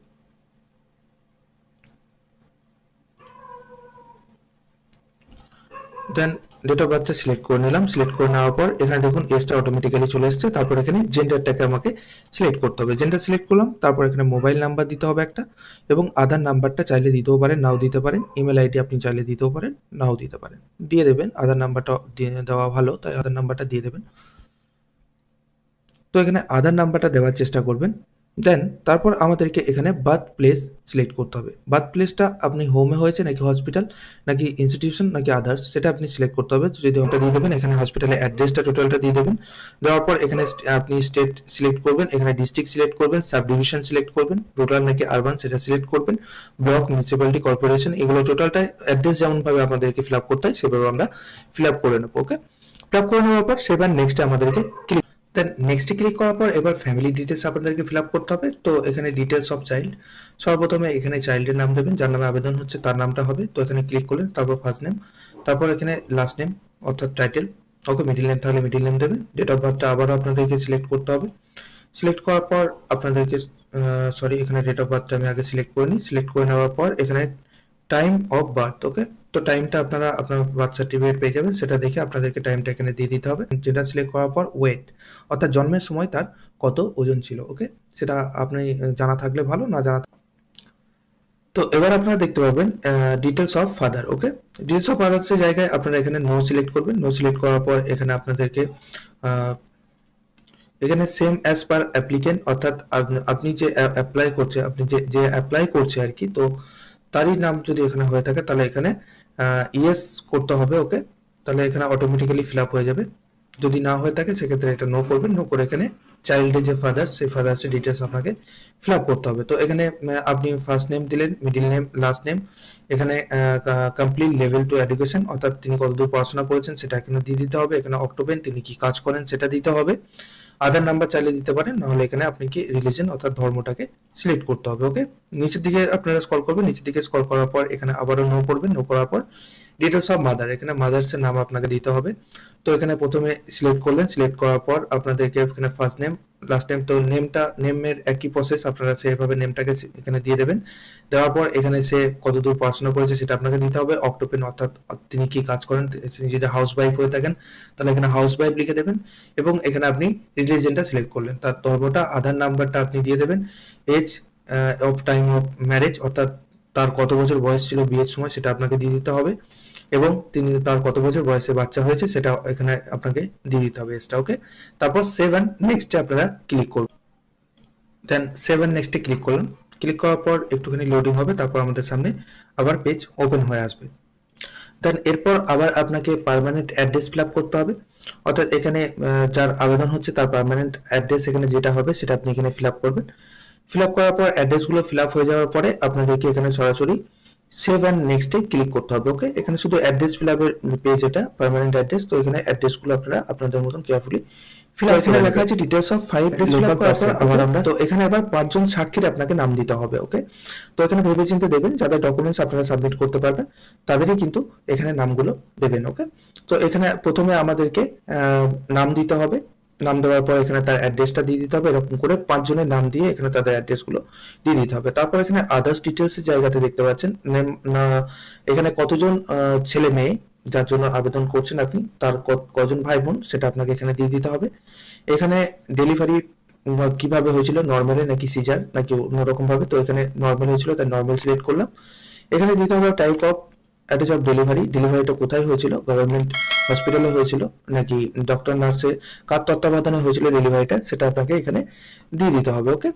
দেন ডেট অফ বার্থটা সিলেক্ট করে নিলাম। সিলেক্ট করে নেওয়ার পর এখানে দেখুন এজটা অটোমেটিক্যালি চলে এসেছে। তারপর এখানে জেন্ডারটাকে আমাকে সিলেক্ট করতে হবে। জেন্ডার সিলেক্ট করলাম। তারপর এখানে মোবাইল নাম্বার দিতে হবে একটা, এবং আধার নাম্বারটা চাইলে দিতেও পারেন, নাও দিতে পারেন। ইমেল আইডি আপনি চাইলে দিতেও পারেন, নাও দিতে পারেন, দিয়ে দেবেন। আধার নাম্বারটা দিয়ে দেওয়া ভালো, তাই আধার নাম্বারটা দিয়ে দেবেন। তো এখানে আধার নাম্বারটা দেওয়ার চেষ্টা করবেন। দেন তারপর আমাদেরকে এখানে বার্থ প্লেস সিলেক্ট করতে হবে। বার্থ প্লেসটা আপনি হোমে হয়েছে নাকি হসপিটাল নাকি ইনস্টিটিউশন নাকি আদার্স সেটা আপনি সিলেক্ট করতে হবে। যদি ওটা দিয়ে দেবেন, এখানে হসপিটালের অ্যাড্রেসটা টোটালটা দিয়ে দেবেন। দেওয়ার পর এখানে আপনি স্টেট সিলেক্ট করবেন, এখানে ডিস্ট্রিক্ট সিলেক্ট করবেন, সাব ডিভিশন সিলেক্ট করবেন, রুরাল নাকি আরবান সেটা সিলেক্ট করবেন, ব্লক, মিউনিসিপ্যালিটি, কর্পোরেশন, এগুলো টোটালটা অ্যাড্রেস যেমনভাবে আমাদেরকে ফিল আপ করতে হয় সেভাবে আমরা ফিল আপ করে নেবো। ওকে, ফিল আপ করে নেওয়ার পর সেবার নেক্সটে আমাদেরকে ক্লিক, দেন নেক্সটে ক্লিক করার পর এবার ফ্যামিলি ডিটেলস আপনাদেরকে ফিল আপ করতে হবে। তো এখানে ডিটেলস অফ চাইল্ড, সর্বপ্রথমে এখানে চাইল্ডের নাম দেবেন, যার নামে আবেদন হচ্ছে তার নামটা হবে। তো এখানে ক্লিক করলেন, তারপর ফার্স্ট নেম, তারপর এখানে লাস্ট নেম অর্থাৎ টাইটেল, ওকে মিডিল নেম থাকলে মিডিল নেম দেবেন। ডেট অফ বার্থটা আবারও আপনাদেরকে সিলেক্ট করতে হবে। সিলেক্ট করার পর আপনাদেরকে সরি এখানে ডেট অফ বার্থটা আমি আগে সিলেক্ট করে নিই। সিলেক্ট করে নেওয়ার পর এখানে টাইম অফ বার্থ, ওকে তো টাইমটা আপনারা আপনার বার্থ সার্টিফিকেট পেয়ে যাবেন, সেটা দেখে আপনাদেরকে টাইমটা এখানে দিয়ে দিতে হবে। যেটা সিলেক্ট করার পর ওয়েট অর্থাৎ জন্মের সময় তার কত ওজন ছিল, ওকে সেটা আপনি জানা থাকলে ভালো, না জানা। তো এবার আপনারা দেখতে পাবেন details of father, okay details of ফাদার্সের জায়গায় আপনারা এখানে নো সিলেক্ট করবেন। নো সিলেক্ট করার পর এখানে আপনাদেরকে এখানে সেম অ্যাজ পার অ্যাপ্লিকেন্ট অর্থাৎ আপনি যে অ্যাপ্লাই করছে, আপনি যে অ্যাপ্লাই করছে আর কি, তো তারই নাম যদি এখানে হয়ে থাকে তাহলে এখানে ইয়েস করতে হবে, ওকে তাহলে এখানে অটোমেটিক্যালি ফিল আপ হয়ে যাবে। যদি না হয়ে থাকে সেক্ষেত্রে এটা নো করবেন। নো করে এখানে চাইল্ডের যে ফাদার, সেই ফাদার্সের ডিটেলস আপনাকে ফিল আপ করতে হবে। তো এখানে আপনি ফার্স্ট নেম দিলেন, মিডিল নেম, লাস্ট নেম, এখানে কমপ্লিট লেভেল টু এডুকেশন অর্থাৎ তিনি কতদূর পড়াশোনা করেছেন সেটা এখানে দিয়ে দিতে হবে। এখানে অক্টোবেন তিনি কি কাজ করেন সেটা দিতে হবে। আধার নাম্বার চাইলে দিতে পারেন, নাহলে এখানে আপনি কি রিলিজন অর্থাৎ ধর্মটাকে সিলেক্ট করতে হবে, ওকে নিচের দিকে আপনারা স্ক্রল করবেন। নিচের দিকে স্ক্রল করার পর এখানে আবারও নো করবেন। নো করার পর ডিটেলস অফ মাদার, এখানে মাদার্সের নাম আপনাকে দিতে হবে। তো এখানে প্রথমে সিলেক্ট করলেন, সিলেক্ট করার পর আপনাদেরকে এখানে ফার্স্ট নেম, লাস্ট নেম, তো নেমের একই প্রসেস, আপনারা সেভাবে নেমটাকে এখানে দিয়ে দেবেন। দেওয়ার পর এখানে সে কতদূর পড়াশোনা করেছে সেটা আপনাকে দিতে হবে। অক্টোপেন অর্থাৎ তিনি কি কাজ করেন, তিনি যদি হাউস ওয়াইফ হয়ে থাকেন তাহলে এখানে হাউস ওয়াইফ লিখে দেবেন। এবং এখানে আপনি রিলিজনটা সিলেক্ট করলেন, তার ধর্মটা, আধার নাম্বারটা আপনি দিয়ে দেবেন। Age of time of marriage অর্থাৎ তার কত বছর বয়স ছিল বিয়ের সময় সেটা আপনাকে দিয়ে দিতে হবে। এবং তিনি তার কত বছর বয়সে বাচ্চা হয়েছে সেটা এখানে আপনাকে দিয়ে দিতে হবে এক্সট্রা, ওকে তারপর সেভেন নেক্সটে আপনারা ক্লিক করবেন। দেন সেভেন নেক্সটে ক্লিক করলাম। ক্লিক করার পর একটুখানি লোডিং হবে, তারপর আমাদের সামনে আবার পেজ ওপেন হয়ে আসবে। দেন এরপর আবার আপনাকে পার্মানেন্ট অ্যাড্রেস ফিল আপ করতে হবে, অর্থাৎ এখানে যার আবেদন হচ্ছে তার পার্মানেন্ট অ্যাড্রেস এখানে যেটা হবে সেটা আপনি এখানে ফিল আপ করবেন। ফিল আপ করার পর অ্যাড্রেসগুলো ফিল আপ হয়ে যাওয়ার পরে আপনাদেরকে এখানে সরাসরি সেভ অ্যান্ড নেক্সটে ক্লিক করতে হবে, ওকে এখানে শুধু অ্যাড্রেস ফিল আপের পেজ, এটা পার্মানেন্ট অ্যাড্রেস। তো এখানে অ্যাড্রেসগুলো আপনারা আপনাদের মতন কেয়ারফুলি ফিল আপ, এখানে লেখা আছে ডিটেলস অফ 5 লোকাল পারসন। আবার আমরা তো এখানে আবার 5 জন সাক্ষীর আপনাকে নাম দিতে হবে, ওকে তো এখানে ভেবেচিন্তে দেবেন, যাদের ডকুমেন্টস আপনারা সাবমিট করতে পারবেন তাদেরই কিন্তু এখানে নামগুলো দেবেন, ওকে তো এখানে প্রথমে আমাদেরকে নাম দিতে হবে। নাম দেওয়ার পর এখানে তার অ্যাড্রেসটা দিয়ে দিতে হবে, এরকম করে 5 জনের নাম দিয়ে এখানে তাদের অ্যাড্রেসগুলো দিয়ে দিতে হবে। তারপর এখানে আদার্স ডিটেলসের জায়গাতে দেখতে পাচ্ছেন এখানে কতজন ছেলে মেয়ে যার জন্য আবেদন করছেন আপনি, তার কজন ভাই বোন সেটা আপনাকে এখানে দিয়ে দিতে হবে। এখানে ডেলিভারি কিভাবে হয়েছিল, নর্মালে নাকি সিজার নাকি অন্যরকম ভাবে, তো এখানে নর্মাল হয়েছিল তাই নর্মাল সিলেক্ট করলাম। এখানে দিতে হবে type of address of delivery, ডেলিভারিটা কোথায় হয়েছিল, গভর্নমেন্ট হসপিটালে হয়েছিল নাকি ডক্টর নার্সের কার তত্ত্বাবধানে হয়েছিল ডেলিভারিটা, সেটা আপনাকে এখানে দিয়ে দিতে হবে, ওকে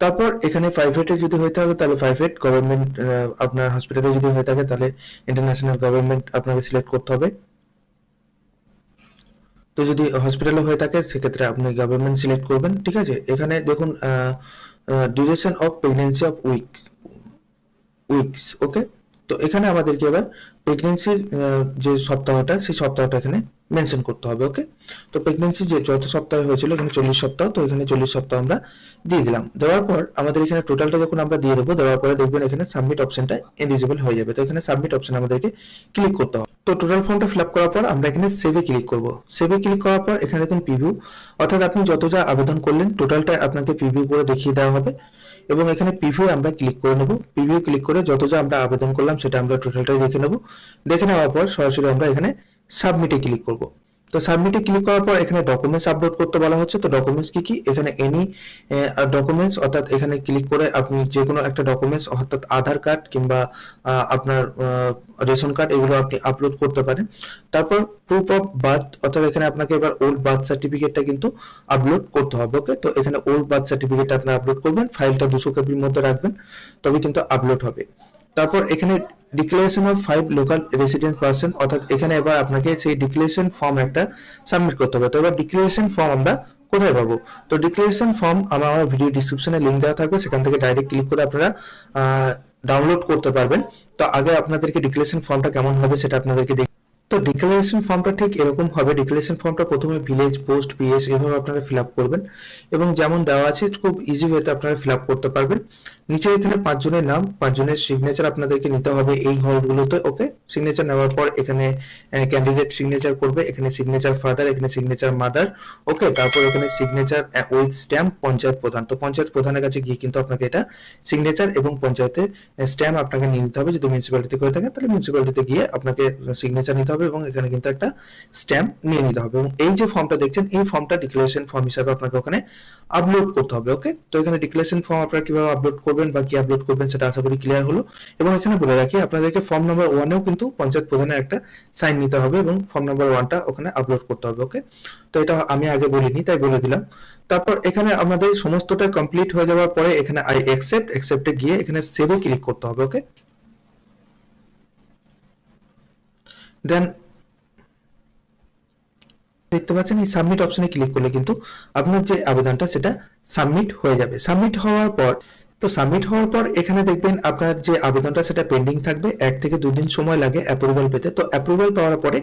তারপর এখানে প্রাইভেটে যদি হয়ে থাকে তাহলে প্রাইভেট, গভর্নমেন্ট আপনার হসপিটালে যদি হয়ে থাকে তাহলে ইন্টারন্যাশনাল গভর্নমেন্ট আপনাকে সিলেক্ট করতে হবে। তো যদি হসপিটালে হয়ে থাকে সেক্ষেত্রে আপনি গভর্নমেন্ট সিলেক্ট করবেন, ঠিক আছে। এখানে দেখুন duration of pregnancy of weeks, okay তো এখানে আমাদেরকে এবার প্রেগনেন্সির যে সপ্তাহটা সেই সপ্তাহটা এখানে মেনশন করতে হবে, ওকে তো প্রেগনেন্সি যে যত সপ্তাহে হয়েছিল এখানে 40 সপ্তাহ, তো এখানে 40 সপ্তাহ আমরা দিয়ে দিলাম। দেওয়ার পর আমাদের এখানে টোটালটা যখন আমরা দিয়ে দেবো, দেওয়ার পরে দেখবেন এখানে সাবমিট অপশনটা এলিজিবল হয়ে যাবে। তো এখানে সাবমিট অপশন আমাদেরকে ক্লিক করতে হবে। তো টোটাল ফর্মটা ফিল আপ করার পর আমরা এখানে সেভে ক্লিক করব। সেভে ক্লিক করার পর এখানে দেখুন প্রিভিউ, অর্থাৎ আপনি যত যা আবেদন করলেন টোটালটা আপনাকে প্রিভিউ করে দেখিয়ে দেওয়া হবে। এবং এখানে প্রিভিউ আমরা ক্লিক করে নেব। প্রিভিউ ক্লিক করে যত যা আমরা আবেদন করলাম সেটা আমরা টোটালটাই দেখে নেব। দেখে নেওয়ার পর সরাসরি আমরা এখানে সাবমিটে ক্লিক করব। তো সাবমিটে ক্লিক করার পর এখানে ডকুমেন্টস আপলোড করতে বলা হচ্ছে। তো ডকুমেন্টস কি কি, এখানে এনি ডকুমেন্টস, অর্থাৎ এখানে ক্লিক করে আপনি যে কোনো একটা ডকুমেন্টস অর্থাৎ আধার কার্ড কিংবা আপনার রেশন কার্ড এগুলো আপনি আপলোড করতে পারেন। তারপর প্রুফ অফ বার্থ, অর্থাৎ এখানে আপনাকে এবার ওল্ড বার্থ সার্টিফিকেটটা কিন্তু আপলোড করতে হবে, ওকে তো এখানে ওল্ড বার্থ সার্টিফিকেটটা আপনি আপলোড করবেন, ফাইলটা 200 কেবির মধ্যে রাখবেন তবে কিন্তু আপলোড হবে। তারপর এখানে declaration of 5 local resident person, অর্থাৎ এখানে এবার আপনাকে সেই ডিক্লারেশন ফর্ম একটা সাবমিট করতে হবে। তো এবার ডিক্লারেশন ফর্ম আমরা কোথায় পাবো, তো ডিক্লারেশন ফর্ম আমার ভিডিও ডিসক্রিপশনে লিংক দেওয়া থাকবে, সেখান থেকে ডাইরেক্ট ক্লিক করে আপনারা ডাউনলোড করতে পারবেন। তো আগে আপনাদেরকে ডিক্লারেশন ফর্মটা কেমন হবে সেটা আপনাদেরকে তো তো ডিক্লারেশন ফর্মটা ঠিক এরকম হবে। ডিক্লারেশন ফর্মটা প্রথমে ভিলেজ, পোস্ট, পিএস এভাবে আপনারা ফিল আপ করবেন এবং যেমন দেওয়া আছে খুব ইজি ওয়েতে আপনারা ফিল আপ করতে পারবেন। নিচে এখানে 5 জনের নাম, 5 জনের সিগনেচার আপনাদেরকে নিতে হবে এই ঘরগুলোতে। ওকে, সিগনেচার নেওয়ার পর এখানে ক্যান্ডিডেট সিগনেচার করবে, এখানে সিগনেচার ফাদার, এখানে সিগনেচার মাদার। ওকে, তারপর এখানে সিগনেচার উইথ স্ট্যাম্প পঞ্চায়েত প্রধান। তো পঞ্চায়েত প্রধানের কাছে গিয়ে কিন্তু আপনাকে এটা সিগনেচার এবং পঞ্চায়েতের স্ট্যাম্প আপনাকে নিয়ে নিতে হবে। যদি মিউনিসিপ্যালিটি করে থাকেন তাহলে মিউনিসিপ্যালিটিতে গিয়ে আপনাকে সিগনেচার নিতে হবে এবং এখানে কিন্তু একটা স্ট্যাম্প নিয়ে নিতে হবে। এবং এই যে ফর্মটা দেখছেন এই ফর্মটা ডিক্লারেশন ফর্ম হিসাবে আপনাকে ওখানে আপলোড করতে হবে। ওকে, তো এখানে ডিক্লারেশন ফর্ম আপনারা কিভাবে আপলোড করবেন বা কি আপলোড করবেন সেটা আশা করি ক্লিয়ার হলো। এবং এখানে বলে রাখি আপনাদেরকে ফর্ম নাম্বার 1-এও কিন্তু পঞ্চায়েত প্রধানের একটা সাইন নিতে হবে এবং ফর্ম নাম্বার 1টা ওখানে আপলোড করতে হবে। ওকে, তো এটা আমি আগে বলিনি তাই বলে দিলাম। তারপর এখানে আমাদের সমস্তটা কমপ্লিট হয়ে যাওয়ার পরে এখানে আই অ্যাকসেপ্টে গিয়ে এখানে সেভে ক্লিক করতে হবে। ওকে, দেন দেখতে পাচ্ছেন এই সাবমিট অপশনে ক্লিক করলে কিন্তু আপনার যে আবেদনটা সেটা সাবমিট হয়ে যাবে। সাবমিট হওয়ার পর এখানে দেখবেন আপনার যে আবেদনটা সেটা পেন্ডিং থাকবে, 1 থেকে 2 দিন সময় লাগে অ্যাপ্রুভাল পেতে। তো অ্যাপ্রুভাল পাওয়ার পরে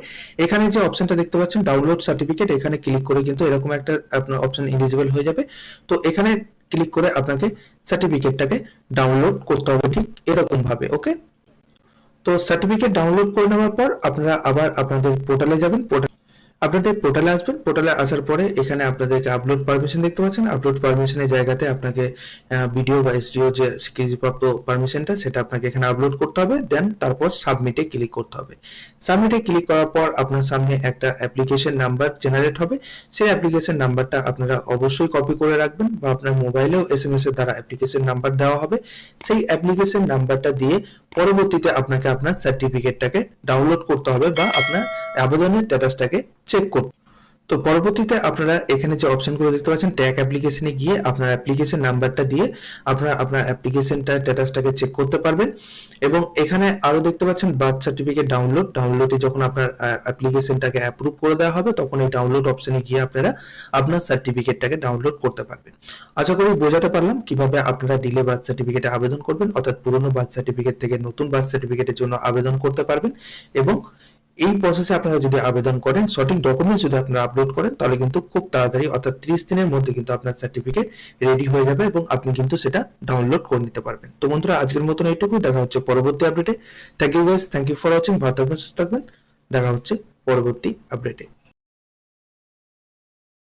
এখানে যে অপশনটা দেখতে পাচ্ছেন ডাউনলোড সার্টিফিকেট, এখানে ক্লিক করে কিন্তু এরকম একটা আপনার অপশন এলিজিবল হয়ে যাবে। তো এখানে ক্লিক করে আপনাকে সার্টিফিকেটটাকে ডাউনলোড করতে হবে ঠিক এরকম ভাবে। ওকে, তো সার্টিফিকেট ডাউনলোড করে নেওয়ার পর আপনারা আবার আপনাদের পোর্টালে যাবেন। আপনাদের পোর্টালে আসবেন, পোর্টালে আসার পরে এখানে আপনাদেরকে আপলোড পারমিশন দেখতে পাচ্ছেন। আপলোড পারমিশনের জায়গাতে আপনাকে ভিডিও বা এসডিও যে স্বীকৃতিপ্রাপ্ত পারমিশনটা সেটা আপনাকে এখানে আপলোড করতে হবে। দেন তারপর সাবমিটে ক্লিক করতে হবে। সাবমিটে ক্লিক করার পর আপনার সামনে একটা অ্যাপ্লিকেশন নাম্বার জেনারেট হবে। সেই অ্যাপ্লিকেশন নাম্বারটা আপনারা অবশ্যই কপি করে রাখবেন বা আপনার মোবাইলেও এসএমএস এর দ্বারা অ্যাপ্লিকেশন নাম্বার দেওয়া হবে। সেই অ্যাপ্লিকেশন নাম্বারটা দিয়ে পরবর্তীতে আপনাকে আপনার সার্টিফিকেটটাকে ডাউনলোড করতে হবে বা আপনার আবেদনের স্ট্যাটাসটাকে চেক করতে। তো পরবর্তীতে আপনারা এখানে যে অপশনগুলো দেখতে পাচ্ছেন ট্যাগ অ্যাপ্লিকেশনে গিয়ে আপনার অ্যাপ্লিকেশন নাম্বারটা দিয়ে আপনারা আপনার অ্যাপ্লিকেশনটা স্ট্যাটাসটাকে চেক করতে পারবেন। এবং এখানে আরো দেখতে পাচ্ছেন বার্থ সার্টিফিকেট ডাউনলোডে যখন আপনার অ্যাপ্লিকেশনটাকে অ্যাপ্রুভ করে দেওয়া হবে তখন এই ডাউনলোড অপশনে গিয়ে আপনারা আপনার সার্টিফিকেটটাকে ডাউনলোড করতে পারবেন। আশা করি বোঝাতে পারলাম কিভাবে আপনারা ডিলে বার্থ সার্টিফিকেটে আবেদন করবেন, অর্থাৎ পুরনো বার্থ সার্টিফিকেট থেকে নতুন বার্থ সার্টিফিকেটের জন্য আবেদন করতে পারবেন। এবং এই প্রসেসে আপনারা যদি আবেদন করেন, সঠিক ডকুমেন্টস যদি আপনারা আপলোড করেন তাহলে কিন্তু খুব তাড়াতাড়ি অর্থাৎ 30 দিনের মধ্যে কিন্তু আপনার সার্টিফিকেট রেডি হয়ে যাবে এবং আপনি কিন্তু সেটা ডাউনলোড করে নিতে পারবেন। তো বন্ধুরা আজকের মতন এইটুকু, দেখা হচ্ছে পরবর্তী আপডেটে। Thank you guys, thank you for watching. ভালো থাকবেন, সুস্থ থাকবেন, দেখা হচ্ছে পরবর্তী আপডেটে।